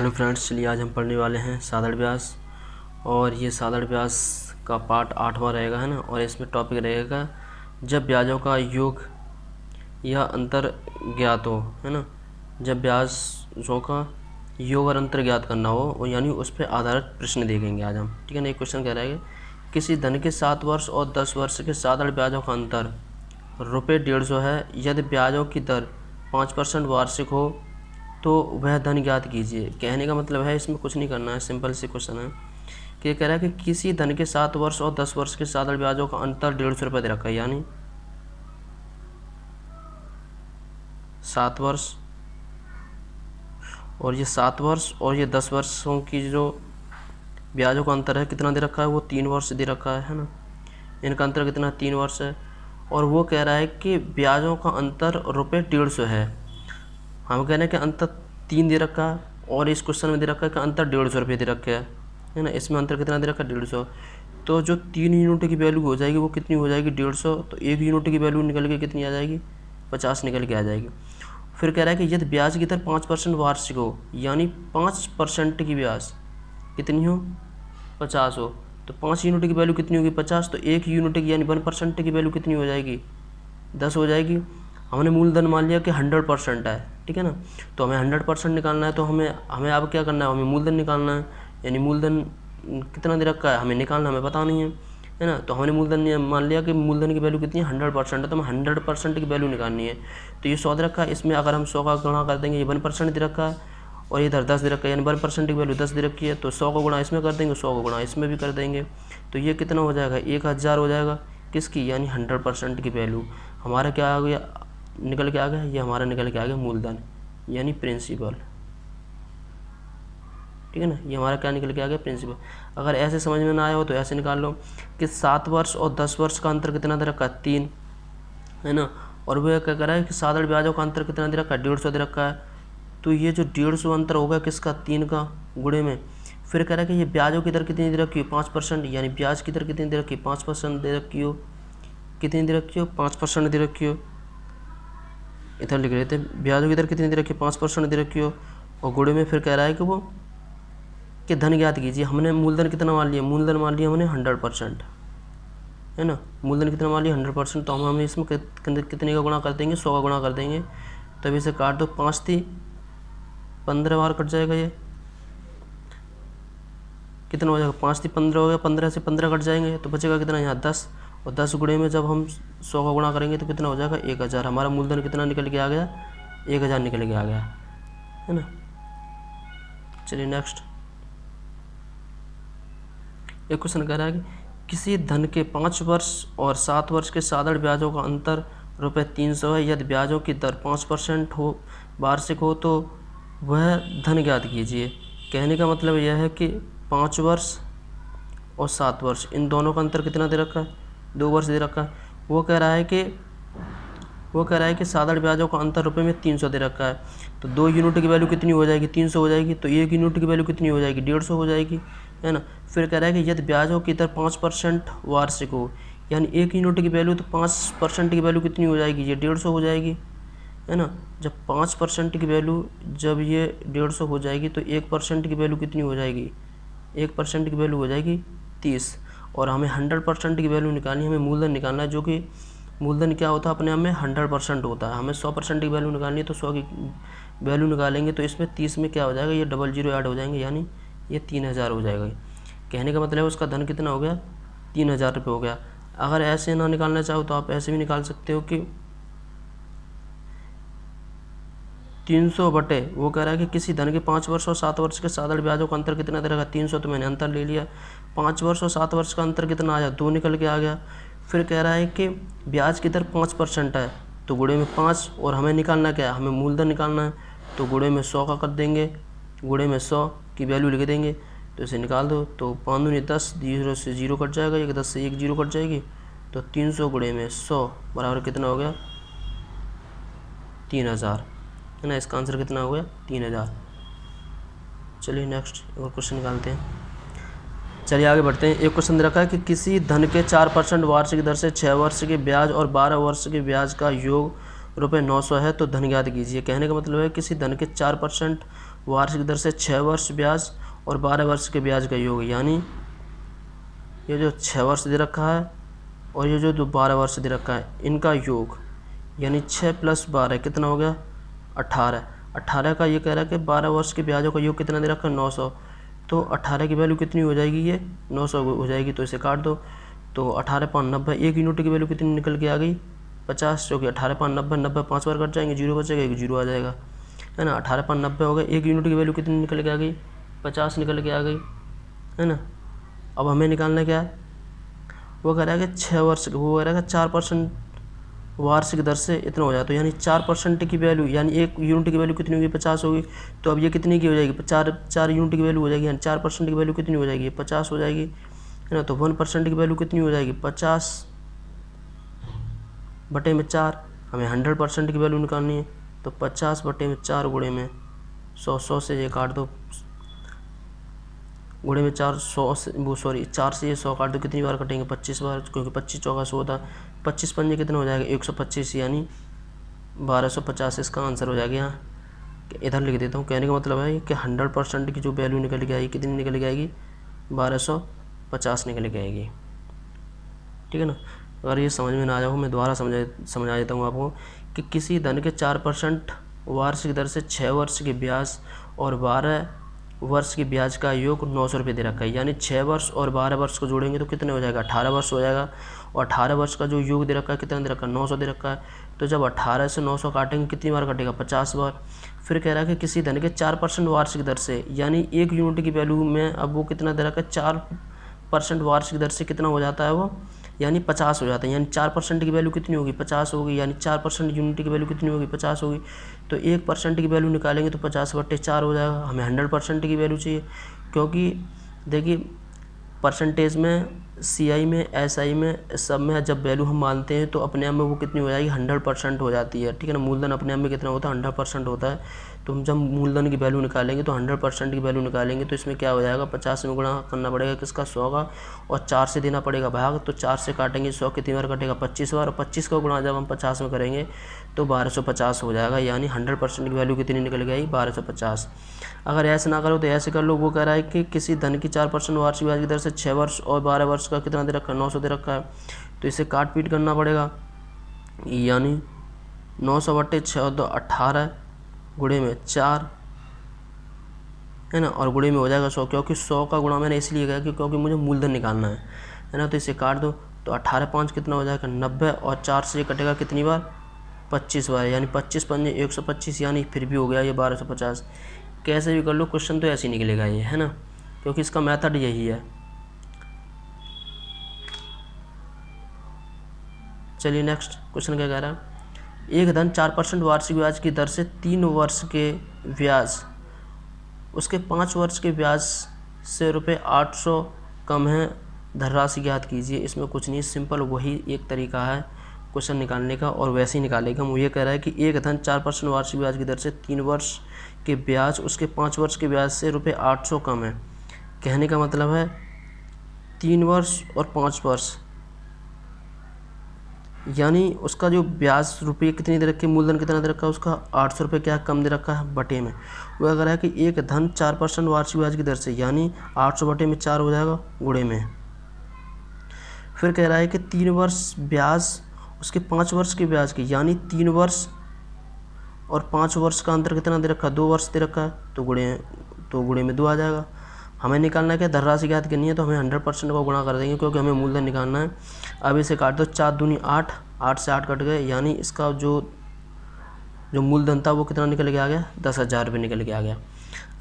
Hello friends, चलिए आज हम पढ़ने वाले हैं साधारण ब्याज। और ये साधारण ब्याज का पार्ट 8वां रहेगा, है ना। और इसमें टॉपिक रहेगा जब ब्याजों का योग या अंतर ज्ञात हो, है ना। जब ब्याजों का योग और अंतर ज्ञात करना हो, और यानी उस पर आधारित प्रश्न देखेंगे आज हम, ठीक है ना। एक क्वेश्चन कह रहा है कि किसी धन के 7 वर्ष और 10 वर्ष के साधारण ब्याजों का अंतर ₹150 है। यदि ब्याजों की दर 5% वार्षिक हो तो वह धन ज्ञात कीजिए। कहने का मतलब है, इसमें कुछ नहीं करना है, सिंपल सी क्वेश्चन है कि ये कह रहा है कि किसी धन के 7 वर्ष और 10 वर्ष के साधारण ब्याजों का अंतर ₹150 दे रखा है। यानी 7 वर्ष और ये 7 वर्ष और ये 10 वर्षों की जो ब्याजों का अंतर है कितना दे रखा है, वो 3 वर्ष दे रखा है ना। इनका अंतर कितना, 3 वर्ष है। और वो कह रहा है कि ब्याजों का अंतर ₹150 है। हम कह रहे हैं कि अंतर 3 दे रखा है, और इस क्वेश्चन में दे रखा है कि अंतर ₹150 दे रखा है ना। इसमें अंतर कितना दे रखा है, 150। तो जो 3 यूनिट की वैल्यू हो जाएगी वो कितनी हो जाएगी, 150। तो 1 यूनिट की वैल्यू निकल के कितनी आ जाएगी, 50 निकल के आ जाएगी। फिर कह रहा है कि यदि ब्याज की दर 5% वार्षिक हो, यानी 5% की ब्याज कितनी हो, 50 हो, तो 5 यूनिट की वैल्यू कितनी होगी, 50। तो 1 यूनिट की यानी 1% की वैल्यू कितनी हो जाएगी, 10 हो जाएगी। हमने मूलधन मान लिया कि 100% है, ठीक है ना। तो हमें 100% निकालना है, तो हमें अब क्या करना है, हमें मूलधन निकालना है। यानी मूलधन कितना दे रखा है, हमें निकालना, हमें पता नहीं है ना। तो हमने मूलधन मान लिया कि मूलधन की वैल्यू कितनी है, 100% है, तो हमें 100% की वैल्यू निकालनी है। तो ये 100 दे रखा है, इसमें अगर हम 100 का गुणा कर देंगे, ये 1% दे रखा है, और इधर 10 दे रखा है, यानी 1% की वैल्यू 10 दे रखी है। तो 100 का गुणा इसमें कर देंगे, 100 का गुणा इसमें भी कर देंगे, तो ये कितना हो जाएगा, 1000 हो जाएगा। किसकी, यानी 100% की वैल्यू। हमारा क्या आ गया, निकल के आ गया, ये हमारा निकल के आ गया मूलधन, यानी प्रिंसिपल, ठीक है ना। ये हमारा क्या निकल के आ गया, प्रिंसिपल। अगर ऐसे समझ में ना आया हो तो ऐसे निकाल लो कि 7 वर्ष और 10 वर्ष का अंतर कितना दे रखा है, 3, है ना। और वह क्या कर रहा है कि साधारण ब्याजों का अंतर कितना दे रखा है, 150 दे रखा है। तो ये जो 150 अंतर होगा किसका, 3 का गुणे में। फिर कह रहा है कि ये ब्याजों की दर कितनी दे रखी हो, 5%, यानी ब्याज की दर कितनी दे रखी है, 5% दे रखी हो। कितनी दे रखी हो, 5% दे रखी हो। इधर लिख रहे थे, ब्याजों की दर कितनी दे रखी है, 5% दे रखी हो। और गुणे में फिर कह रहा है कि वो कि धन ज्ञात कीजिए। हमने मूलधन कितना मान लिया, मूलधन मान लिया हमने 100%, है ना। मूलधन कितना मान लिया, 100%। तो हमने इसमें कितने का गुणा कर देंगे, 100 का गुणा कर देंगे। तब इसे काट दो, 5 थी 15 बार कट जाएगा, ये कितना हो जाएगा, 5 थी 15 हो गया, 15 से 15 कट जाएंगे, तो बचेगा कितना यहाँ 10। और 10 गुणे में जब हम 100 का गुणा करेंगे तो कितना हो जाएगा, 1000। हमारा मूलधन कितना निकल के आ गया, 1000 निकल के आ गया, है ना। चलिए नेक्स्ट एक क्वेश्चन कह रहा है कि किसी धन के 5 वर्ष और 7 वर्ष के साधारण ब्याजों का अंतर ₹300 है। यदि ब्याजों की दर 5% हो वार्षिक हो तो वह धन ज्ञात कीजिए। कहने का मतलब यह है कि 5 वर्ष और 7 वर्ष, इन दोनों का अंतर कितना दे रखा है, 2 वर्ष दे रखा है। वो कह रहा है कि साधारण ब्याजों का अंतर रुपये में 300 दे रखा है। तो 2 यूनिट की वैल्यू कितनी हो जाएगी, 300 हो जाएगी। तो 1 यूनिट की वैल्यू कितनी हो जाएगी, 150 हो जाएगी, है ना। फिर कह रहा है कि यदि ब्याजों की दर 5% वार्षिक हो, यानी 1 यूनिट की वैल्यू, तो 5% की वैल्यू कितनी हो जाएगी, ये 150 हो जाएगी, है ना। जब 5% की वैल्यू जब ये 150 हो जाएगी तो 1% की वैल्यू कितनी हो जाएगी, 1% की वैल्यू हो जाएगी 30। और हमें 100% की वैल्यू निकालनी है, हमें मूलधन निकालना है, जो कि मूलधन क्या होता है अपने आप में 100% होता है। हमें 100% की वैल्यू निकालनी है, तो 100 की वैल्यू निकालेंगे तो इसमें 30 में क्या हो जाएगा, ये 00 ऐड हो जाएंगे, यानी ये 3000 हो जाएगा। कहने का मतलब है उसका धन कितना हो गया, 3000 रुपये हो गया। अगर ऐसे ना निकालना चाहो तो आप ऐसे भी निकाल सकते हो कि 300 बटे, वो कह रहा है कि किसी धन के 5 वर्ष और 7 वर्ष के साधारण ब्याजों का अंतर कितना दे रखा, 300। तो मैंने अंतर ले लिया, 5 वर्ष और 7 वर्ष का अंतर कितना आया, 2 निकल के आ गया। फिर कह रहा है कि ब्याज की दर 5% है, तो गुणे में 5, और हमें निकालना क्या है, हमें मूलधन निकालना है। तो गुणे में 100 का कर देंगे, गुणे में 100 की वैल्यू लिख देंगे, तो इसे निकाल दो। तो 5 दूनी 10, 0 से 0 कट जाएगा, 10 से 1 0 कट जाएगी। तो 300 गुणे में 100 बराबर कितना हो गया, 3000, है ना। इसका आंसर कितना हो गया, 3000। चलिए नेक्स्ट और क्वेश्चन निकालते हैं। चलिए आगे बढ़ते हैं। एक क्वेश्चन रखा है कि किसी धन के 4% वार्षिक दर से 6 वर्ष के ब्याज और 12 वर्ष के ब्याज का योग ₹900 है, तो धन ज्ञात कीजिए। कहने का मतलब है किसी धन के 4% वार्षिक दर से 6 वर्ष ब्याज और 12 वर्ष के ब्याज का योग, यानी ये जो 6 वर्ष दे रखा है और ये जो 12 वर्ष दे रखा है, इनका योग, यानी 6 + 12 कितना हो गया 18। 18 का ये कह रहा है कि 12 वर्ष के ब्याजों का योग कितना दे रखा है 900। तो 18 की वैल्यू कितनी हो जाएगी, ये 900 हो जाएगी। तो इसे काट दो। तो 18 × 5 = 90। एक यूनिट की वैल्यू कितनी निकल के आ गई 50, क्योंकि 18 × 5 = 90, 90 5 बार कट जाएंगे, 0 बचेगा, एक 0 आ जाएगा, है ना। 18 × 5 = 90 हो गए। एक यूनिट की वैल्यू कितनी निकल के आ गई 50 निकल के आ गई, है ना। अब हमें निकालना क्या है, वो कह रहा है कि 6 वर्ष, वो कह रहा है कि 4% वार्षिक दर से इतना हो जाए, तो यानी 4% की वैल्यू, यानी एक यूनिट की वैल्यू कितनी होगी 50 होगी। तो अब ये कितनी की हो जाएगी 4 यूनिट की वैल्यू हो जाएगी, यानी 4% की वैल्यू कितनी हो जाएगी 50 हो जाएगी, है ना। तो 1% की वैल्यू कितनी हो जाएगी 50/4। हमें 100% की वैल्यू निकालनी है, तो 50/4 गुणे में 100, 100 से ये काट दो, गुणे में 4, 100 से 4 से ये 100 काट दो, कितनी बार कटेंगे 25 बार, क्योंकि 25 चौका 100 होता है। 25 पंजे कितना हो जाएगा 125, यानी 1250 इसका आंसर हो जाएगा। यहाँ इधर लिख देता हूँ। कहने का मतलब है कि 100% की जो वैल्यू निकल के आएगी, कितनी निकल के आएगी 1250 निकल के आएगी, ठीक है ना। अगर ये समझ में ना आ जाओ, मैं दोबारा समझा देता हूँ आपको कि किसी धन के 4% वार्षिक दर से 6 वर्ष के ब्याज और 12 वर्ष की ब्याज का योग 900 रुपये दे रखा है, यानी 6 वर्ष और 12 वर्ष को जोड़ेंगे तो कितने हो जाएगा 18 वर्ष हो जाएगा। और 18 वर्ष का जो योग दे रखा है कितना दे रखा है 900 दे रखा है। तो जब 18 से 900 काटेंगे कितनी बार कटेगा 50 बार। फिर कह रहा है कि किसी धन के 4% वार्षिक दर से, यानी एक यूनिट की वैल्यू में अब वो कितना दे रखा है 4% वार्षिक दर से कितना हो जाता है वो, यानी 50 हो जाता है। यानी 4% की वैल्यू कितनी होगी 50 होगी, यानी 4% यूनिट की वैल्यू कितनी होगी 50 होगी। तो 1% की वैल्यू निकालेंगे तो 50/4 हो जाएगा। हमें 100% की वैल्यू चाहिए, क्योंकि देखिए परसेंटेज में, CI में, SI में, सब में जब वैल्यू हम मानते हैं तो अपने आप में वो कितनी हो जाएगी 100% हो जाती है, ठीक है ना। मूलधन अपने आप में कितना होता है 100% होता है। तो हम जब मूलधन की वैल्यू निकालेंगे तो 100% की वैल्यू निकालेंगे तो इसमें क्या हो जाएगा 50 में गुणा करना पड़ेगा किसका 100 का, और 4 से देना पड़ेगा भाग। तो 4 से काटेंगे 100 कितनी बार कटेगा 25 बार, और 25 का गुणा जब हम 50 में करेंगे तो 1250 हो जाएगा, यानी 100% की वैल्यू कितनी निकल गई 1250। अगर ऐसे ना करो तो ऐसे कर लो। वो कह रहा है कि किसी धन की 4% वार्षिक ब्याज की दर से 6 वर्ष और 12 वर्ष का कितना दे रखा है 900 दे रखा है। तो इसे काट पीट करना पड़ेगा, यानी 900/6 तो 18 गुणे में 4, है ना, और गुणे में हो जाएगा 100, क्योंकि 100 का गुणा मैंने इसलिए किया कि क्योंकि मुझे मूलधन निकालना है ना। तो इसे काट दो। तो 18 × 5 कितना हो जाएगा 90, और 4 से कटेगा कितनी बार 25 बार, यानी 25 पंजे 125, यानी फिर भी हो गया ये 1250। कैसे भी कर लो, क्वेश्चन तो ऐसे ही निकलेगा ये, है ना, क्योंकि इसका मेथड यही है। चलिए नेक्स्ट क्वेश्चन क्या कह रहा है। एक धन 4% वार्षिक ब्याज की दर से 3 वर्ष के ब्याज उसके 5 वर्ष के ब्याज से ₹800 कम है, धनराशि ज्ञात कीजिए। इसमें कुछ नहीं, सिंपल वही एक तरीका है क्वेश्चन निकालने का, और वैसे ही निकालेगा। वो ये कह रहा है कि एक धन 4% वार्षिक ब्याज की दर से 3 वर्ष के ब्याज उसके 5 वर्ष के ब्याज से ₹800 कम है। कहने का मतलब है 3 वर्ष और 5 वर्ष, यानी उसका जो ब्याज रुपये कितनी दे रखी है, मूलधन कितना दे रखा है उसका 800 रुपये क्या कम दे रखा है बटे में। वो अगर है कि एक धन 4% वार्षिक ब्याज की दर से, यानी 800 बटे में 4 हो जाएगा गुणे में। फिर कह रहा है कि 3 वर्ष ब्याज उसके 5 वर्ष के ब्याज की, यानी 3 वर्ष और 5 वर्ष का अंतर कितना दे रखा है 2 वर्ष दे रखा है, तो गुणे में 2 आ जाएगा। हमें निकालना है क्या, धनराशि ज्ञात करनी है, तो हमें 100% को गुणा कर देंगे, क्योंकि हमें मूलधन निकालना है। अब इसे काट दो, 4 दूनी 8, 8 से 8 कट गए, यानी इसका जो मूलधन था वो कितना निकल के आ गया 10,000 रुपये निकल के आ गया।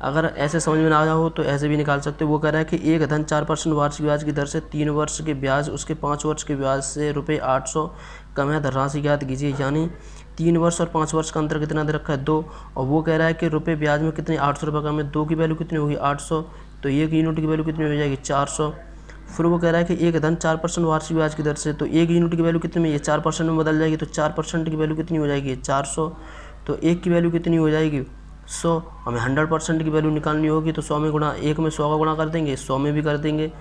अगर ऐसे समझ में ना आया हो तो ऐसे भी निकाल सकते हो। वो कह रहा है कि एक धन 4% वार्षिक ब्याज की दर से 3 वर्ष के ब्याज उसके 5 वर्ष के ब्याज से ₹800 कम है, धनराशि ज्ञात कीजिए। यानी 3 वर्ष और 5 वर्ष का अंतर कितना दे रखा है 2, और वो कह रहा है कि रुपये ब्याज में कितने 800 रुपये कम है, 2 की वैल्यू कितनी होगी 800, तो एक यूनिट की वैल्यू कितनी हो जाएगी 400। फिर वो कह रहा है कि एक धन 4% वार्षिक ब्याज की दर से, तो एक यूनिट की वैल्यू कितनी में, ये 4% में बदल जाएगी, तो 4% की वैल्यू कितनी हो जाएगी 400, तो एक की वैल्यू कितनी हो जाएगी 100। हमें 100% की वैल्यू निकालनी होगी, तो 100 में गुणा, एक में 100 का गुणा कर देंगे, 100 में भी कर देंगे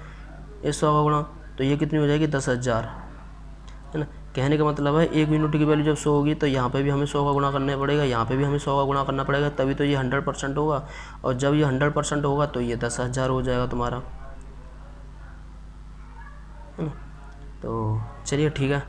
इस 100 का गुणा, तो ये कितनी हो जाएगी 10,000, है ना। कहने का मतलब है 1 यूनिट की वैल्यू जब 100 होगी तो यहाँ पे भी हमें 100 का गुणा करना पड़ेगा, यहाँ पे भी हमें 100 का गुणा करना पड़ेगा, तभी तो ये 100% होगा। और जब ये 100% होगा तो ये 10,000 हो जाएगा तुम्हारा, है ना। तो चलिए ठीक है।